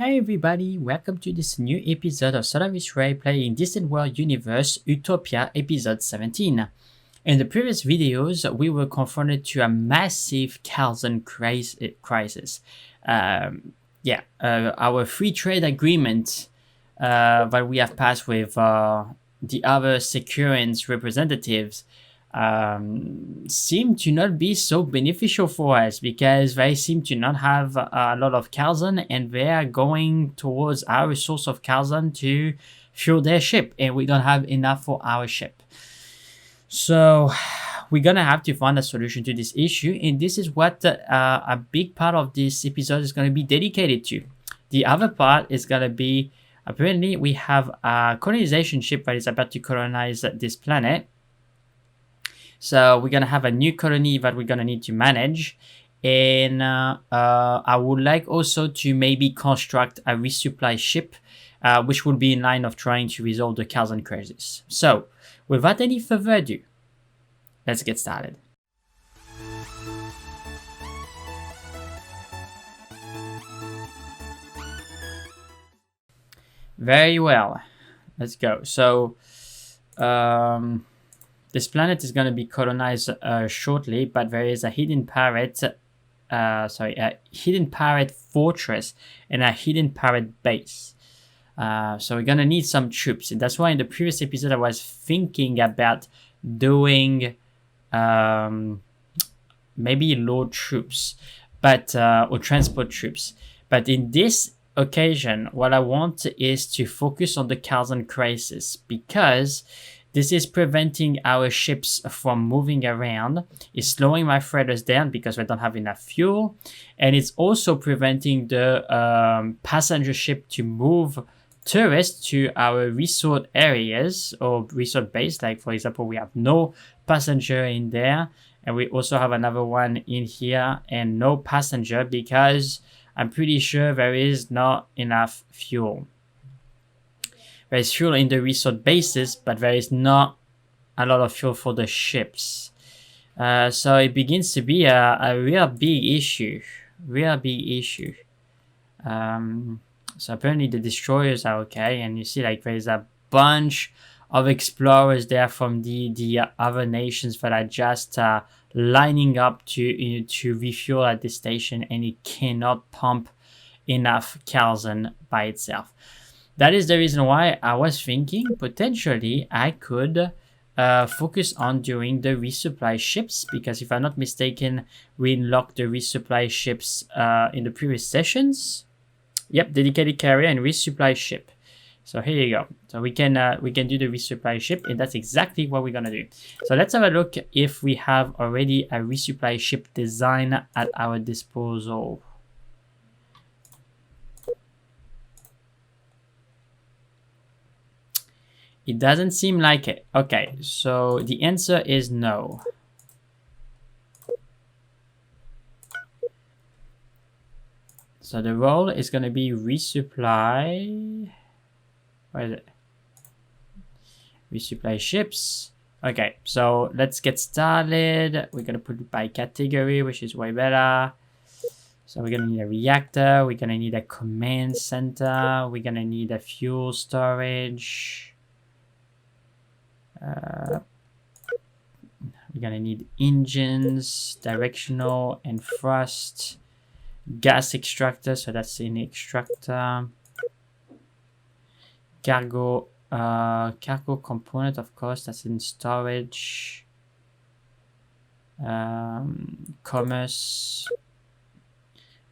Hey everybody, welcome to this new episode of Solaris Play in Distant World Universe Utopia episode 17. In the previous videos, we were confronted to a massive Calson crisis. Our free trade agreement that we have passed with the other Securans representatives seem to not be so beneficial for us because they seem to not have a lot of Calson and they are going towards our source of Calson to fuel their ship, and we don't have enough for our ship. So we're gonna have to find a solution to this issue, and this is what a big part of this episode is going to be dedicated to. The other part is going to be, apparently we have a colonization ship that is about to colonize this planet. So we're going to have a new colony that we're going to need to manage. And I would like also to maybe construct a resupply ship, which would be in line of trying to resolve the Calson crisis. So without any further ado, let's get started. Very well. Let's go. So this planet is going to be colonized shortly, but there is a hidden pirate fortress and a hidden pirate base. So we're going to need some troops. And that's why in the previous episode I was thinking about doing maybe load troops, but or transport troops. But in this occasion, what I want is to focus on the Calson crisis, because this is preventing our ships from moving around. It's slowing my freighters down because we don't have enough fuel. And it's also preventing the passenger ship to move tourists to our resort areas or resort base. Like, for example, we have no passenger in there. And we also have another one in here and no passenger because I'm pretty sure there is not enough fuel. There is fuel in the resort bases, but there is not a lot of fuel for the ships. So it begins to be a real big issue. So apparently the destroyers are okay. And you see, like, there's a bunch of explorers there from the other nations that are just lining up to refuel at this station. And it cannot pump enough Calson by itself. That is the reason why I was thinking potentially I could focus on doing the resupply ships, because if I'm not mistaken, we unlocked the resupply ships in the previous sessions. Yep, dedicated carrier and resupply ship. So here you go. So we can do the resupply ship, and that's exactly what we're gonna do. So let's have a look if we have already a resupply ship design at our disposal. It doesn't seem like it. Okay, so the answer is no. So the role is going to be resupply. Where is it? Resupply ships. Okay, so let's get started. We're going to put it by category, which is way better. So we're going to need a reactor. We're going to need a command center. We're going to need a fuel storage. We're gonna need engines, directional and thrust, gas extractor, so that's in extractor, cargo component, of course, that's in storage, commerce.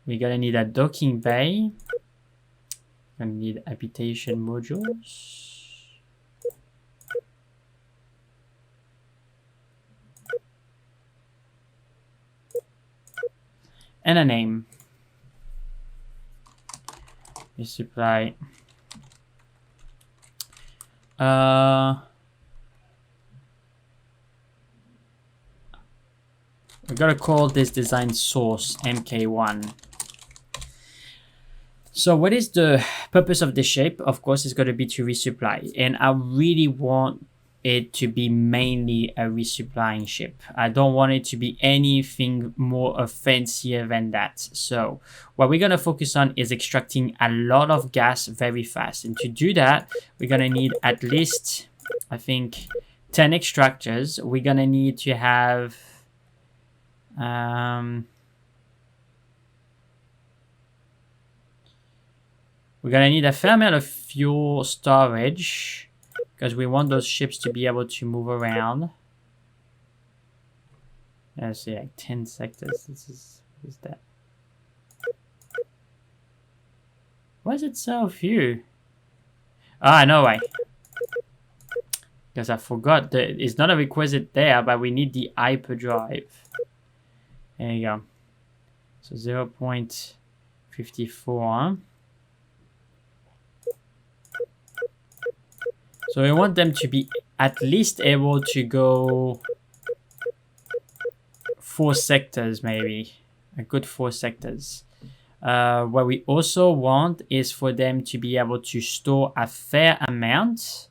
We're gonna need a docking bay. We're gonna need habitation modules. And a name. Resupply. We're gonna call this design source MK1. So what is the purpose of this shape? Of course, it's going to be to resupply. And I really want it to be mainly a resupplying ship. I don't want it to be anything more fancier than that. So what we're going to focus on is extracting a lot of gas very fast. And to do that, we're going to need at least, I think, 10 extractors. We're going to need to have... we're going to need a fair amount of fuel storage, because we want those ships to be able to move around. Let's see, like 10 sectors. What is that? Why is it so few? Ah, no way. Because I forgot that it's not a requisite there, but we need the hyperdrive. There you go. So 0.54. So we want them to be at least able to go 4 sectors, maybe. A good 4 sectors. What we also want is for them to be able to store a fair amount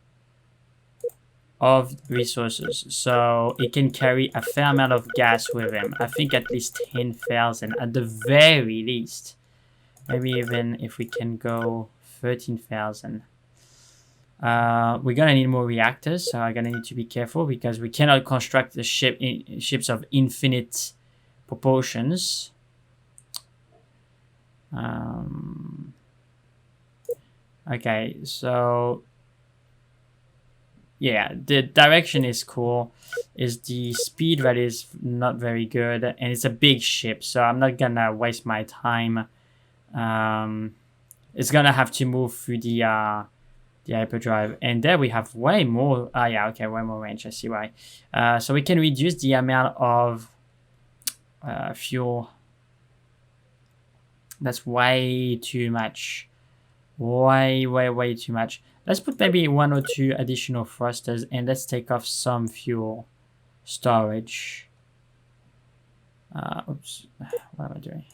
of resources. So it can carry a fair amount of gas with them. I think at least 10,000 at the very least. Maybe even if we can go 13,000. We're gonna need more reactors, so I'm gonna need to be careful because we cannot construct the ships of infinite proportions. Okay, so yeah, the direction is cool. Is the speed that is not very good, and it's a big ship, so I'm not gonna waste my time. It's gonna have to move through the hyperdrive, and there we have way more. Yeah, okay, way more range. I see why. So we can reduce the amount of fuel. That's way too much. Way too much. Let's put maybe 1 or 2 additional thrusters, and let's take off some fuel storage. Oops, what am I doing?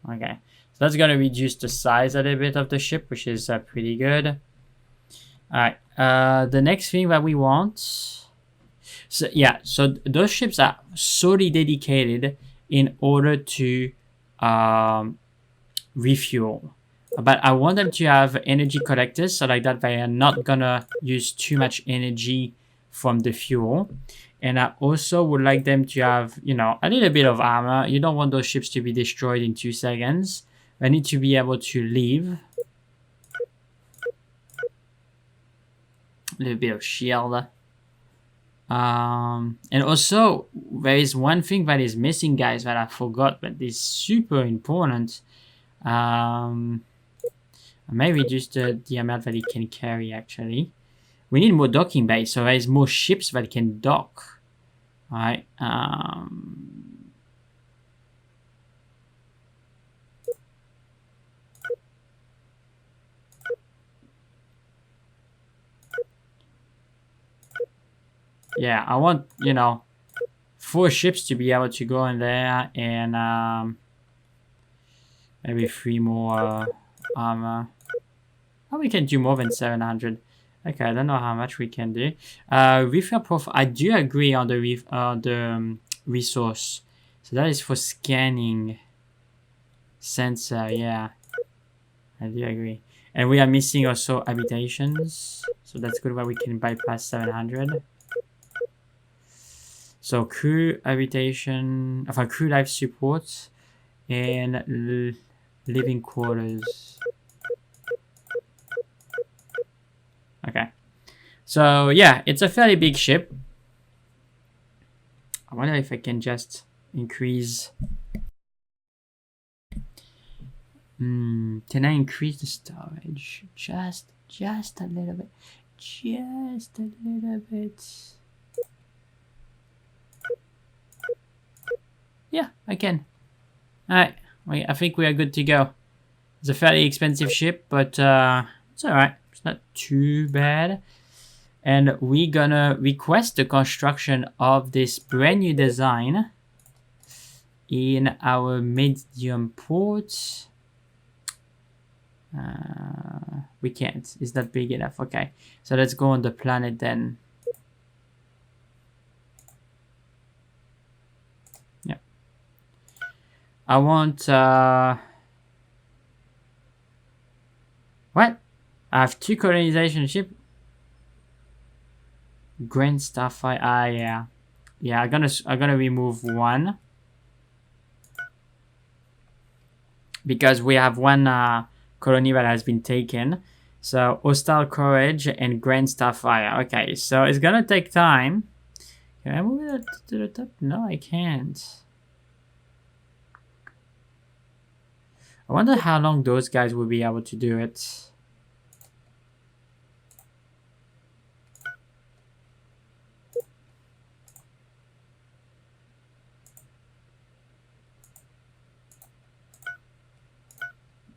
Okay, so that's going to reduce the size a little bit of the ship, which is pretty good. Alright, the next thing that we want... So yeah, so those ships are solely dedicated in order to refuel. But I want them to have energy collectors, so like that they are not gonna use too much energy from the fuel. And I also would like them to have, you know, a little bit of armor. You don't want those ships to be destroyed in 2 seconds. They need to be able to leave. A little bit of shield. And also, there is one thing that is missing, guys, that I forgot, but is super important. I may reduce the amount that it can carry, actually. We need more docking bays, so there is more ships that can dock. Alright. Yeah, I want, you know, 4 ships to be able to go in there, and maybe 3 more armor. Oh, we can do more than 700. Okay, I don't know how much we can do. Refill profile. I do agree on the resource. So that is for scanning sensor. Yeah, I do agree. And we are missing also habitations. So that's good where we can bypass 700. So crew habitation, crew life support, and living quarters. Okay, so yeah, it's a fairly big ship. I wonder if I can just increase. Can I increase the storage just a little bit? Just a little bit. Yeah, I can. Alright, I think we are good to go. It's a fairly expensive ship, but it's alright. It's not too bad. And we're gonna request the construction of this brand new design in our medium port. We can't. It's not big enough. Okay, so let's go on the planet then. Yeah. I want... What? I have 2 colonization ship. Grand Starfire. Yeah. Yeah, I'm gonna remove 1. Because we have 1 colony that has been taken. So Hostile Courage and Grand Starfire. Okay, so it's gonna take time. Can I move it to the top? No, I can't. I wonder how long those guys will be able to do it.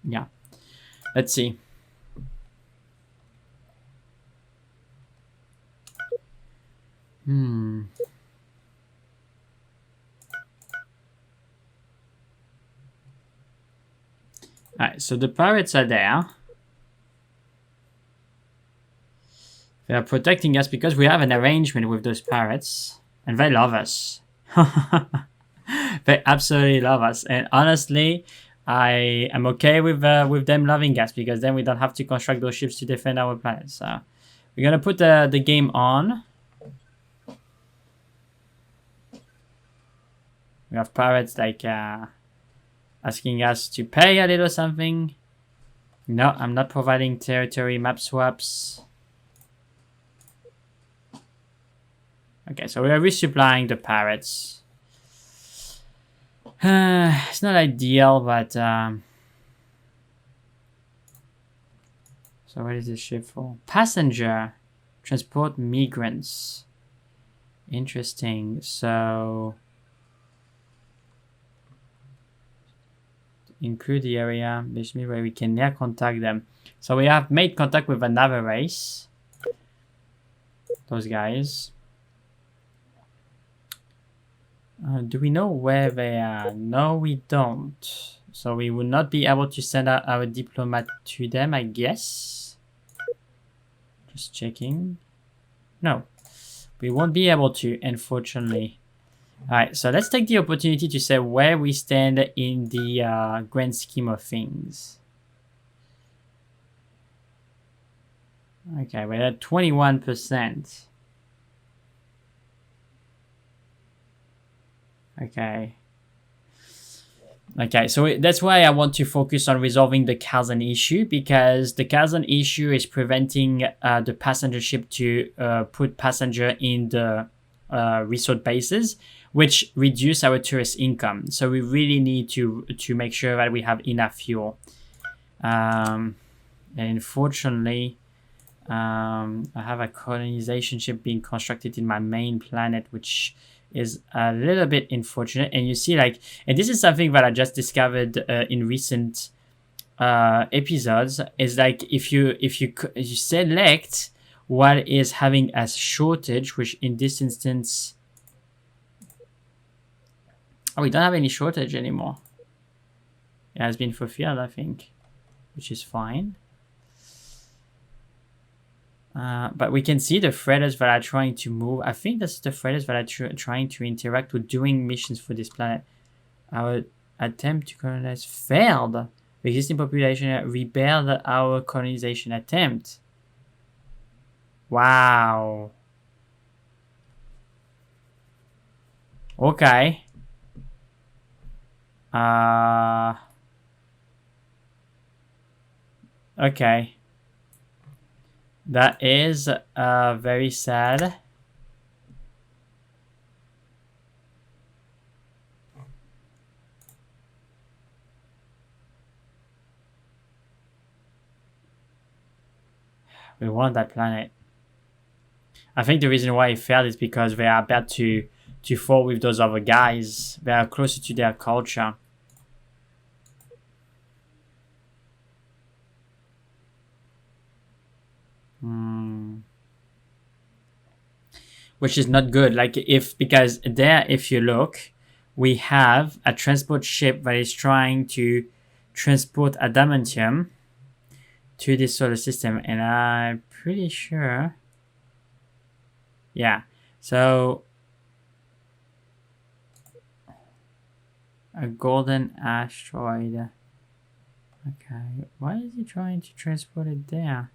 Yeah. Let's see. Alright, so the pirates are there. They are protecting us because we have an arrangement with those pirates. And they love us. They absolutely love us. And honestly, I am okay with them loving us, because then we don't have to construct those ships to defend our planet. So we're gonna put the game on. We have pirates like asking us to pay a little something. No, I'm not providing territory map swaps. Okay, so we are resupplying the pirates. It's not ideal, but so what is this ship for? Passenger, transport migrants. Interesting. So include the area basically where we can near contact them. So we have made contact with another race. Those guys. Do we know where they are? No, we don't. So we will not be able to send out our diplomat to them, I guess. Just checking. No, we won't be able to, unfortunately. Alright, so let's take the opportunity to say where we stand in the grand scheme of things. Okay, we're at 21%. Okay. Okay, so that's why I want to focus on resolving the Calson issue, because the Calson issue is preventing the passenger ship to put passenger in the resort bases, which reduce our tourist income. So we really need to make sure that we have enough fuel. And unfortunately, I have a colonization ship being constructed in my main planet, which is a little bit unfortunate. And you see, like, and this is something that I just discovered in recent episodes, is like if you select what is having a shortage, which in this instance, oh, we don't have any shortage anymore. It has been fulfilled, I think, which is fine. But we can see the freighters that are trying to move. I think that's the freighters that are trying to interact with doing missions for this planet. Our attempt to colonize failed. The existing population rebelled our colonization attempt. Wow. Okay. Okay. That is very sad. We want that planet. I think the reason why it failed is because they are about to fall with those other guys. They are closer to their culture. Which is not good. Like, because there, if you look, we have a transport ship that is trying to transport adamantium, to this solar system, and I'm pretty sure. Yeah, so a golden asteroid. Okay, why is he trying to transport it there?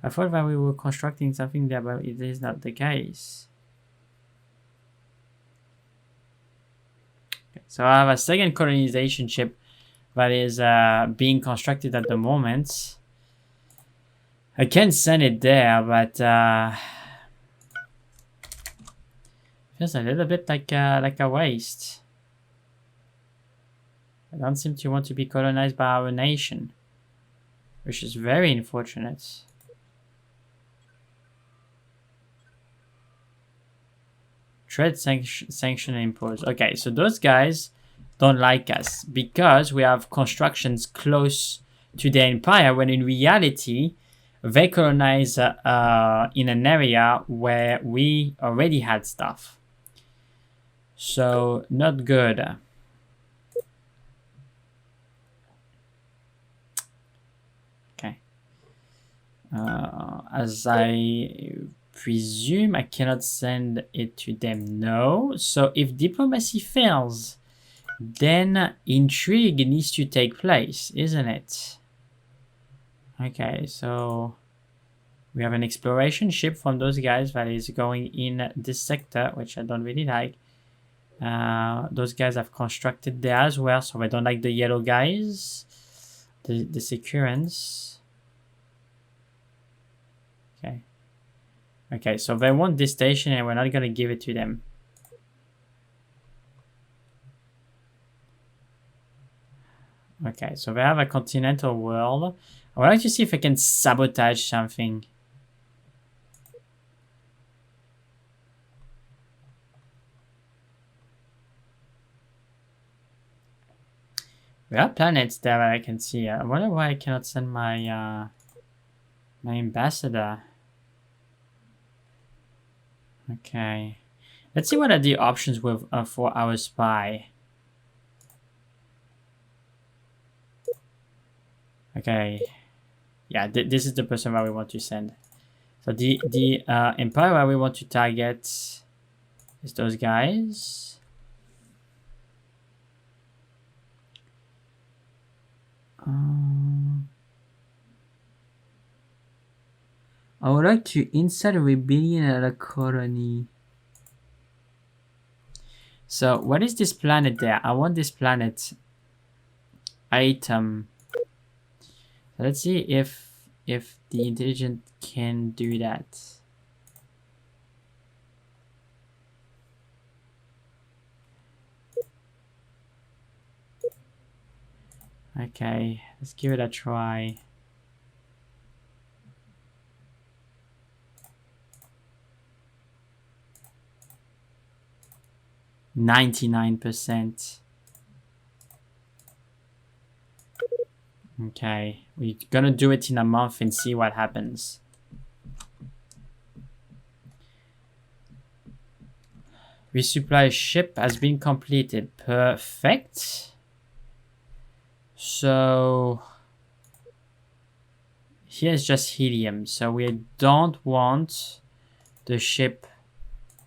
I thought that we were constructing something there, but it is not the case. Okay, so I have a second colonization ship that is being constructed at the moment. I can send it there, but feels a little bit like a waste. I don't seem to want to be colonized by our nation, which is very unfortunate. Trade sanction imposed. Okay, so those guys don't like us because we have constructions close to the empire, when in reality they colonize in an area where we already had stuff. So not good. Okay. As I presume, I cannot send it to them. No. So if diplomacy fails, then intrigue needs to take place, isn't it? Okay, so we have an exploration ship from those guys that is going in this sector, which I don't really like. Those guys have constructed there as well, so I don't like the yellow guys. The Securans. Okay. Okay, so they want this station and we're not going to give it to them. Okay, so they have a continental world. I would like to see if I can sabotage something. There are planets there that I can see. I wonder why I cannot send my my ambassador. Okay. Let's see what are the options with for our spy. Okay. Yeah, this is the person that we want to send. So the empire that we want to target is those guys. I would like to insert a rebellion at a colony. So what is this planet there? I want this planet item. So let's see if the intelligent can do that. Okay, let's give it a try. %99%. Okay, we're gonna do it in a month and see what happens. Resupply ship has been completed. Perfect. So here's just helium. So we don't want the ship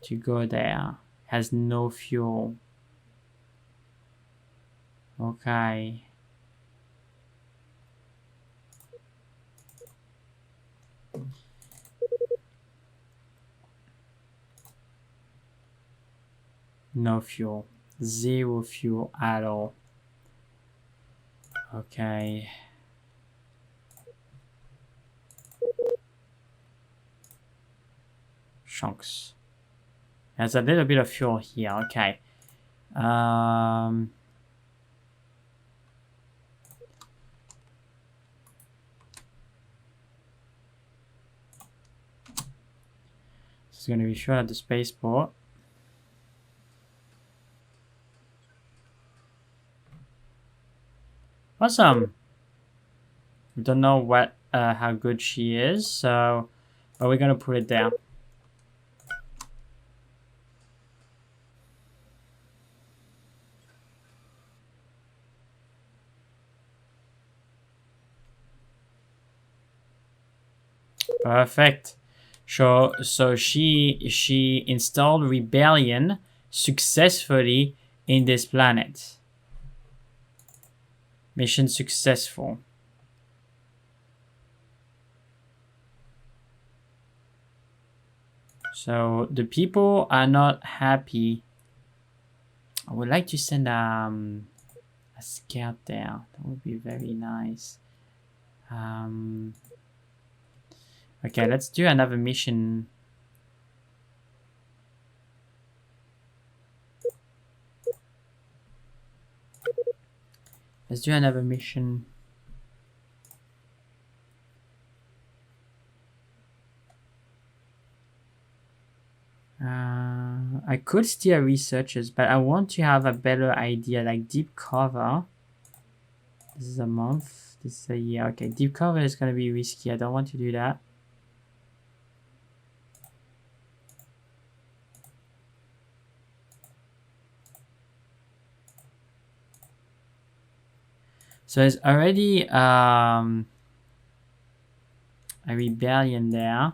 to go there. Has no fuel. Okay. No fuel. Zero fuel at all. Okay. Chunks. There's a little bit of fuel here. Okay. It's going to be short at the spaceport. Awesome. We don't know what how good she is, so but we're gonna put it there. Perfect. So she installed rebellion successfully in this planet. Mission successful. So the people are not happy. I would like to send a scout there. That would be very nice. Okay, let's do another mission. Let's do another mission. I could steer researchers, but I want to have a better idea, like deep cover. This is a month. This is a year. Okay, deep cover is going to be risky. I don't want to do that. So there's already a rebellion there.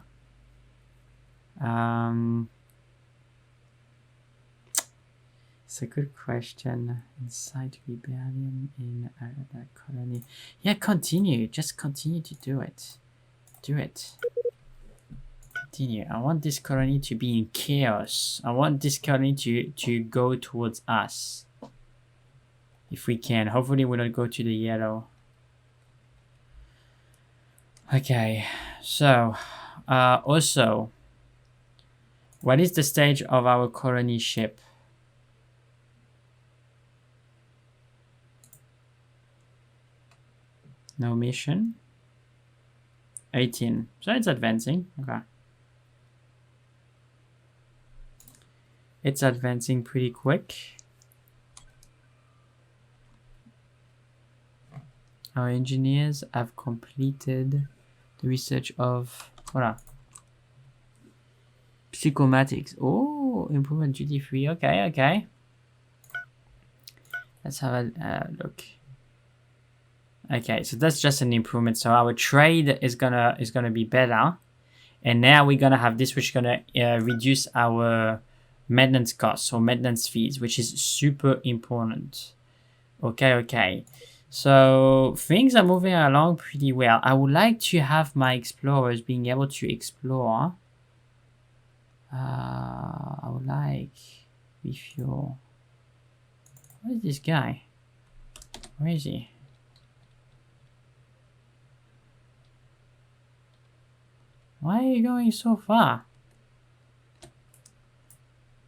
It's a good question. Inside rebellion in that colony. Yeah, continue. Just continue to do it. Do it. Continue. I want this colony to be in chaos. I want this colony to go towards us. If we can. Hopefully we don't go to the yellow. Okay. So, also, what is the stage of our colony ship? No mission. 18. So it's advancing. Okay. It's advancing pretty quick. Our engineers have completed the research of psychomatics. Oh, improvement duty free. Okay, okay. Let's have a look. Okay, so that's just an improvement. So our trade is gonna be better, and now we're gonna have this, which is gonna reduce our maintenance costs or maintenance fees, which is super important. Okay, okay. So things are moving along pretty well. I would like to have my explorers being able to explore. I would like refuel. Where is this guy? Where is he? Why are you going so far?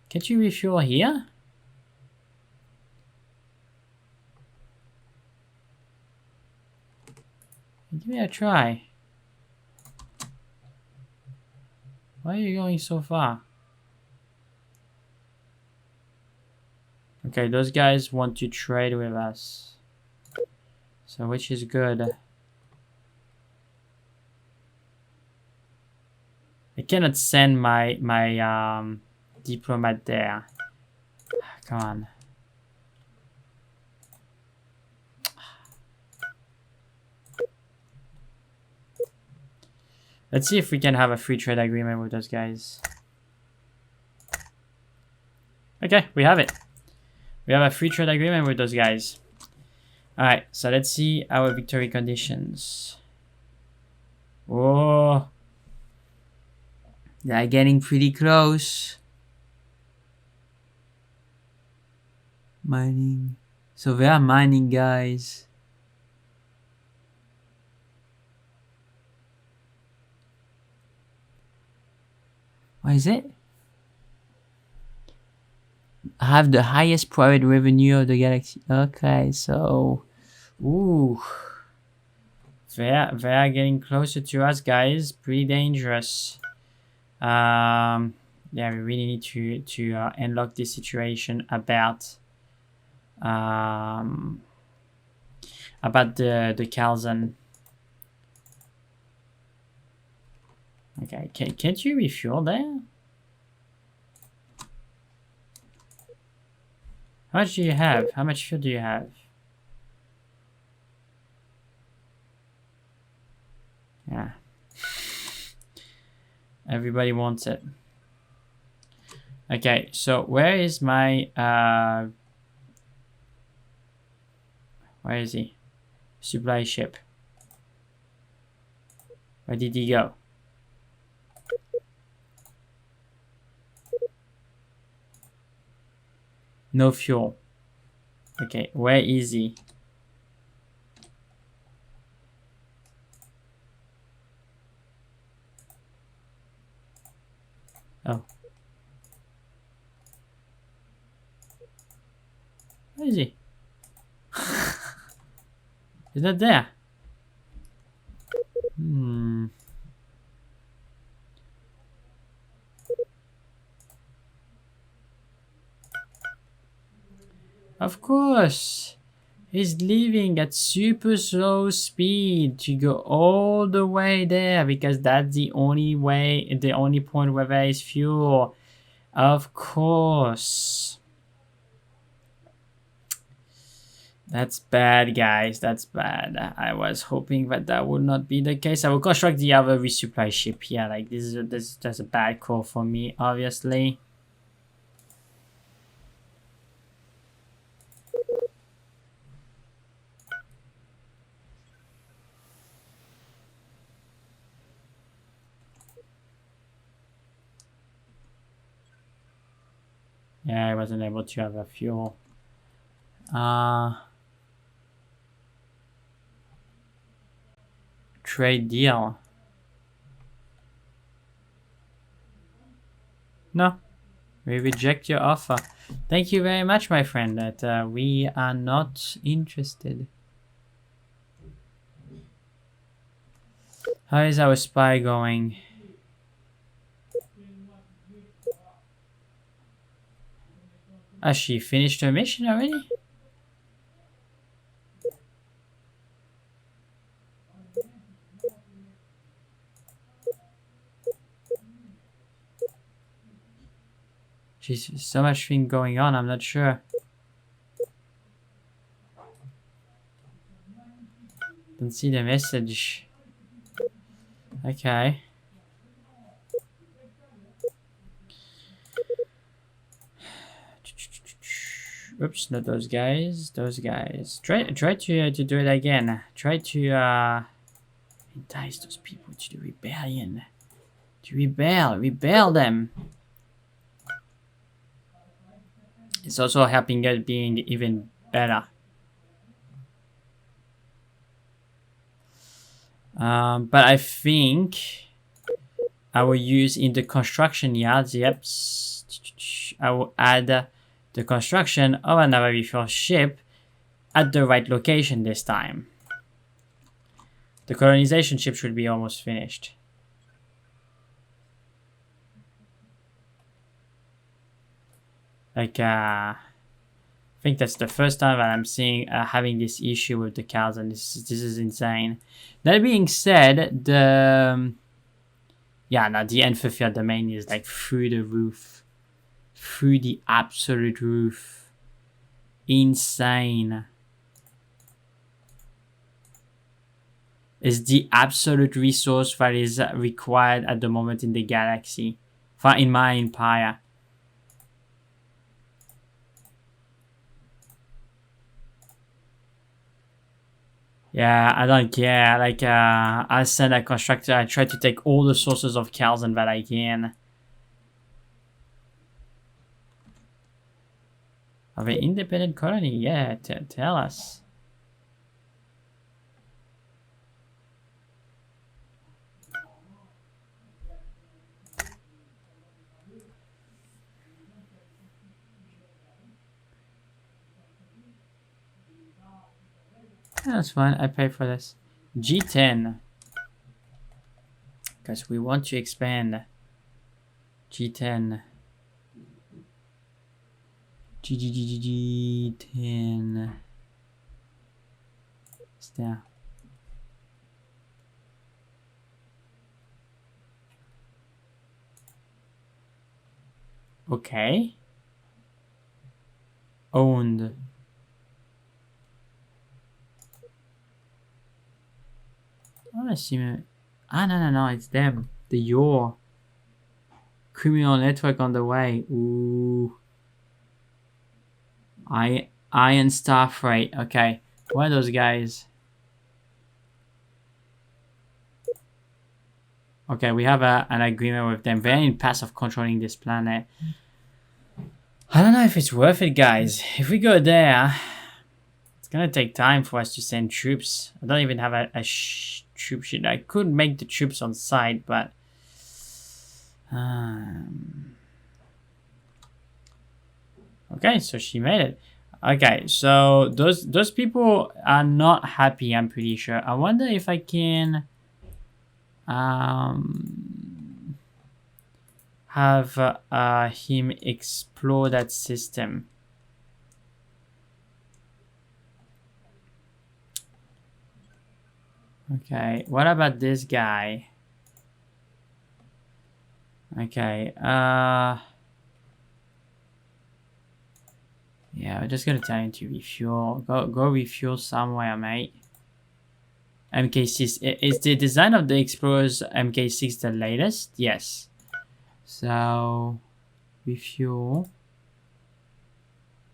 Can't you refuel here? Give me a try. Why are you going so far? Okay, those guys want to trade with us. So which is good. I cannot send my diplomat there. Come on. Let's see if we can have a free trade agreement with those guys. Okay, we have it. We have a free trade agreement with those guys. Alright, so let's see our victory conditions. Oh. They're getting pretty close. Mining. So they are mining, guys. What is it? Have the highest private revenue of the galaxy. Okay, so, ooh, they are getting closer to us, guys. Pretty dangerous. Yeah, we really need to unlock this situation about the Calson. Okay, can't you refuel there? How much do you have? How much fuel do you have? Yeah. Everybody wants it. Okay, so where is my where is he? Supply ship. Where did he go? No fuel. Okay, where is he? Oh. Where is he? He's not there. Of course. He's leaving at super slow speed to go all the way there because that's the only way, the only point where there is fuel. Of course. That's bad, guys. That's bad. I was hoping that that would not be the case. I will construct the other resupply ship here. Like that's a bad call for me, obviously. Yeah, I wasn't able to have a fuel. Trade deal. No, we reject your offer. Thank you very much, my friend, that we are not interested. How is our spy going? Has she finished her mission already? She's so much thing going on, I'm not sure. Don't see the message. Okay. Oops, not those guys. Those guys. Try to do it again. Try to entice those people to the rebellion. To rebel them. It's also helping us being even better. But I think I will use in the construction yards. Yep. I will add the construction of another refuel ship at the right location this time. The colonization ship should be almost finished. Like, I think that's the first time that I'm seeing having this issue with the Calson. This is insane. That being said, the unfulfilled domain is like through the roof, through the absolute roof. Insane. Is the absolute resource that is required at the moment in the galaxy, in my empire. Yeah, I don't care. Like, I send a constructor. I try to take all the sources of Calson that I can. Of an independent colony? Yeah, tell us. That's fine. I pay for this. G10. Because we want to expand. G10. G10. It's there. Okay. Owned. Oh, I see. Ah, no, it's them. The Yor. criminal network on the way. Ooh. Iron Star Freight. Okay. What are those guys? Okay, we have an agreement with them. They're in path of controlling this planet. I don't know if it's worth it, guys. If we go there, it's gonna take time for us to send troops. I don't even have a troop ship. I could make the troops on site, but okay, so she made it. Okay, so those people are not happy, I'm pretty sure. I wonder if I can have him explore that system. Okay, what about this guy? Okay, yeah, we're just gonna tell him to refuel. Go refuel somewhere, mate. MK6 is the design of the Explorer's MK6 the latest? Yes. So refuel.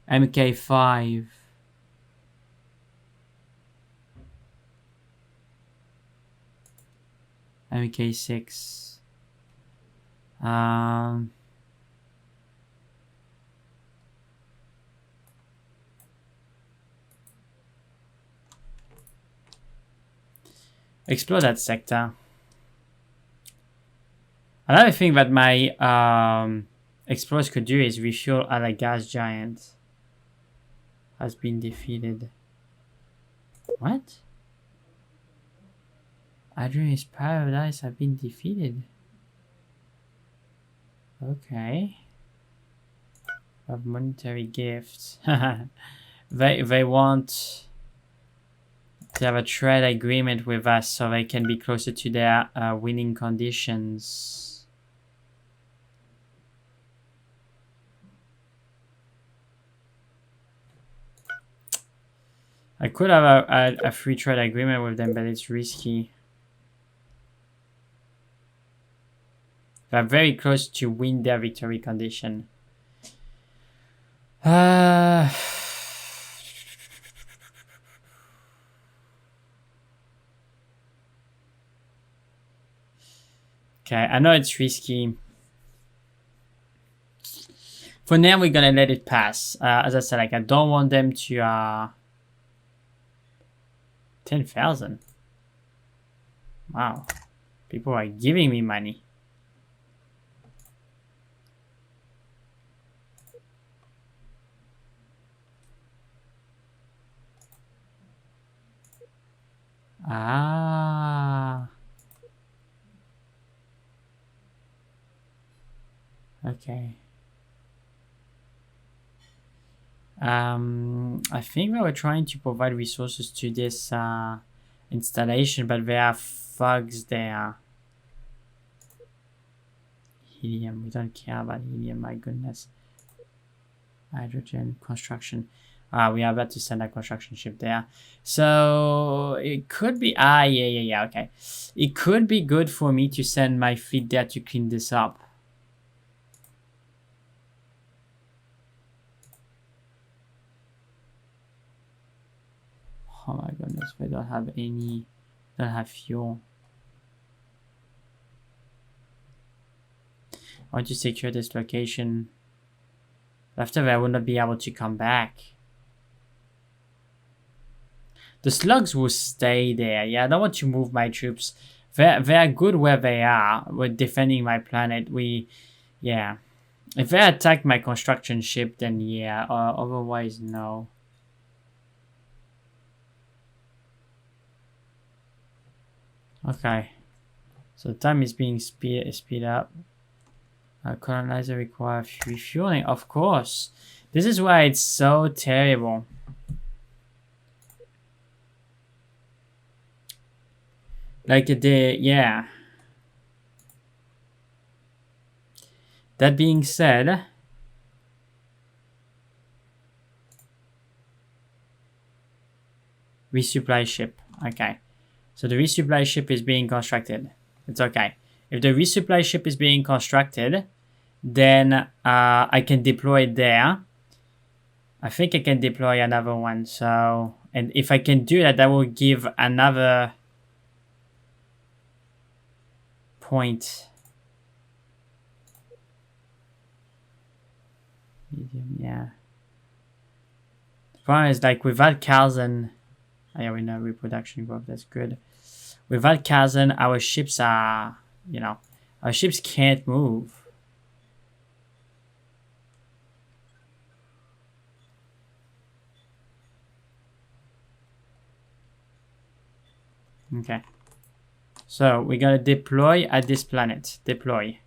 MK5. MK6. Explore that sector. Another thing that my explorers could do is refuel at a gas giant. Has been defeated. What? Adrian's paradise have been defeated. Okay. Of monetary gifts. They want to have a trade agreement with us so they can be closer to their winning conditions. I could have a free trade agreement with them, but it's risky. They're very close to win their victory condition. Okay, I know it's risky. For now, we're gonna let it pass. As I said, like I don't want them to 10,000. Wow, people are giving me money. Okay. I think we were trying to provide resources to this installation, but there are thugs there. Helium, we don't care about helium, my goodness. Hydrogen, construction. We are about to send a construction ship there. So it could be, yeah, okay. It could be good for me to send my fleet there to clean this up. Oh my goodness, we don't have any, don't have fuel. I want to secure this location. After that, I will not be able to come back. The slugs will stay there. Yeah, I don't want to move my troops. They're good where they are. We're defending my planet. Yeah. If they attack my construction ship, then yeah. Otherwise, no. Okay. So time is being speed up. Colonizer require refueling. Of course. This is why it's so terrible. Like yeah. That being said, resupply ship. Okay. So the resupply ship is being constructed. It's okay. If the resupply ship is being constructed, then I can deploy there. I think I can deploy another one. So, and if I can do that, that will give another point. Medium, yeah. The problem is like without Calson, yeah, we know reproduction growth, that's good. Without Calson, our ships are, you know, our ships can't move. Okay. So we're gonna deploy at this planet. Deploy.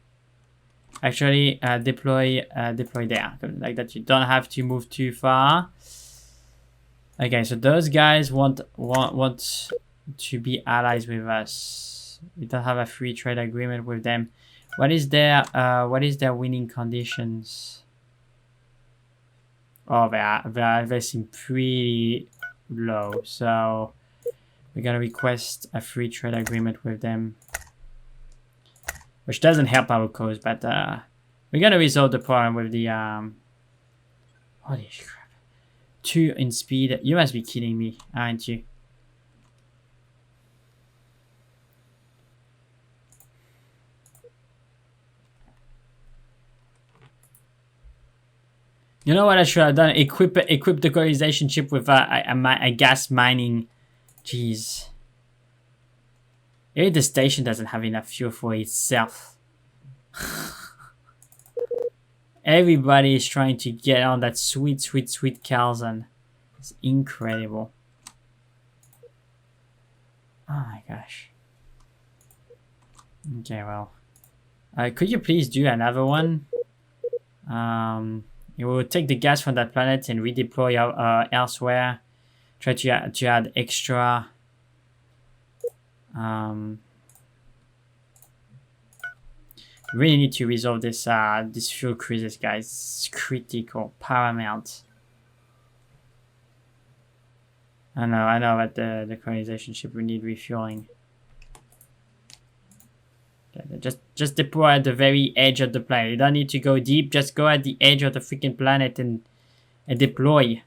Actually, deploy there, like that. You don't have to move too far. Okay, so those guys want to be allies with us. We don't have a free trade agreement with them. What is their winning conditions? Oh, they seem pretty low. So we're gonna request a free trade agreement with them, which doesn't help our cause, but we're gonna resolve the problem with the holy crap. 2 in speed. You must be kidding me, aren't you? You know what I should have done? Equip the colonization ship with a gas mining. Jeez. Maybe the station doesn't have enough fuel for itself. Everybody is trying to get on that sweet Calson. It's incredible. Oh my gosh. Okay, well. Could you please do another one? You will take the gas from that planet and redeploy elsewhere. Try to add extra. Really need to resolve this this fuel crisis, guys. It's critical, paramount. I know at the colonization ship we need refueling. Okay, just deploy at the very edge of the planet. You don't need to go deep, just go at the edge of the freaking planet and deploy.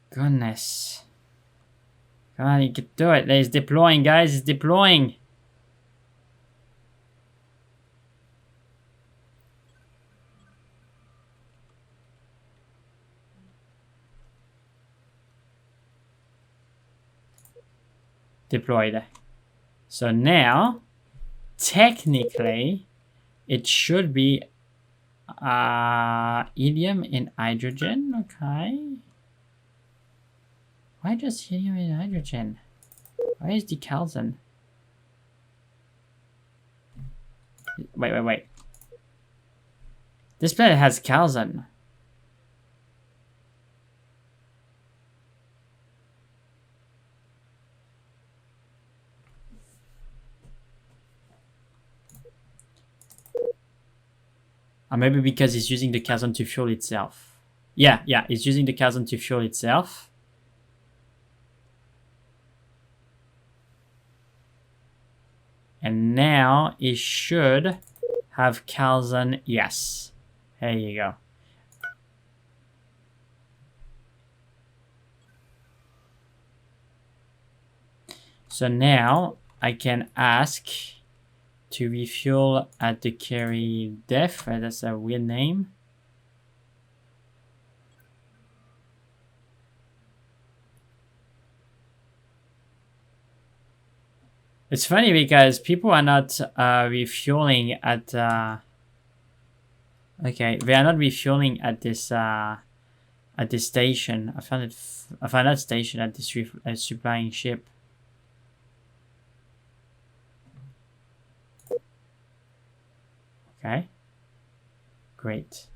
Goodness. Come on, you can do it. It's deploying, guys. It's deploying. Deployed. So now, technically, it should be helium and hydrogen. Okay. Why just helium and hydrogen? Why is the Calson? Wait. This planet has Calson. Or maybe because it's using the Calson to fuel itself. Yeah, it's using the Calson to fuel itself. And now it should have Calson. Yes. There you go. So now I can ask to refuel at the carry def. That's a weird name. It's funny because people are not refueling at okay, they are not refueling at this station. I found that station at this supplying ship. Okay. Great.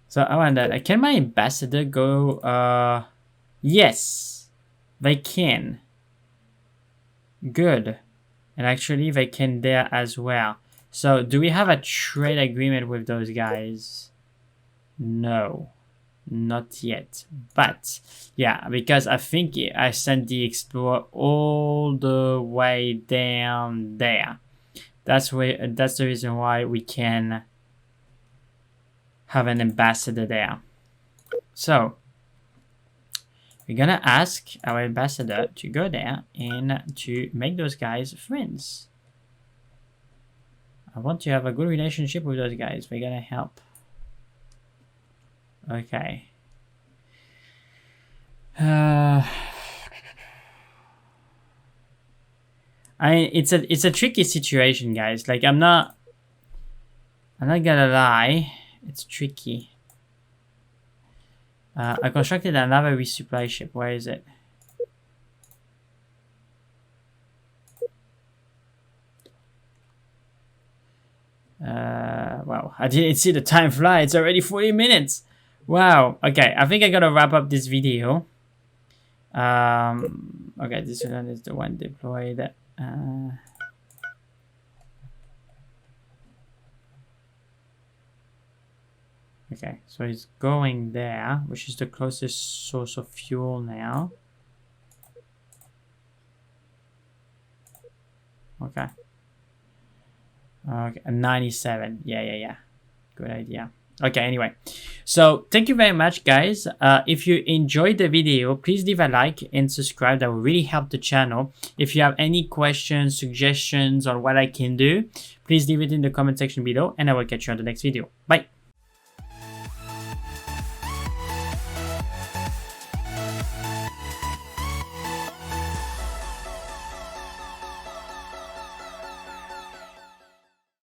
So I wonder, can my ambassador go yes, they can. Good. And actually they can there as well. So do we have a trade agreement with those guys? No. Not yet. But yeah, because I think I sent the explorer all the way down there. That's the reason why we can have an ambassador there. So we're gonna ask our ambassador to go there and to make those guys friends. I want to have a good relationship with those guys. We're gonna help. Okay. It's a tricky situation, guys. Like I'm not gonna lie, it's tricky. I constructed another resupply ship. Where is it? Wow, I didn't see the time fly. It's already 40 minutes. Wow. Okay, I think I gotta wrap up this video. Okay, this one is the one deployed. Okay, so it's going there, which is the closest source of fuel now. Okay. Okay, 97. Yeah. Good idea. Okay, anyway. So thank you very much, guys. If you enjoyed the video, please leave a like and subscribe. That will really help the channel. If you have any questions, suggestions on what I can do, please leave it in the comment section below, and I will catch you on the next video. Bye.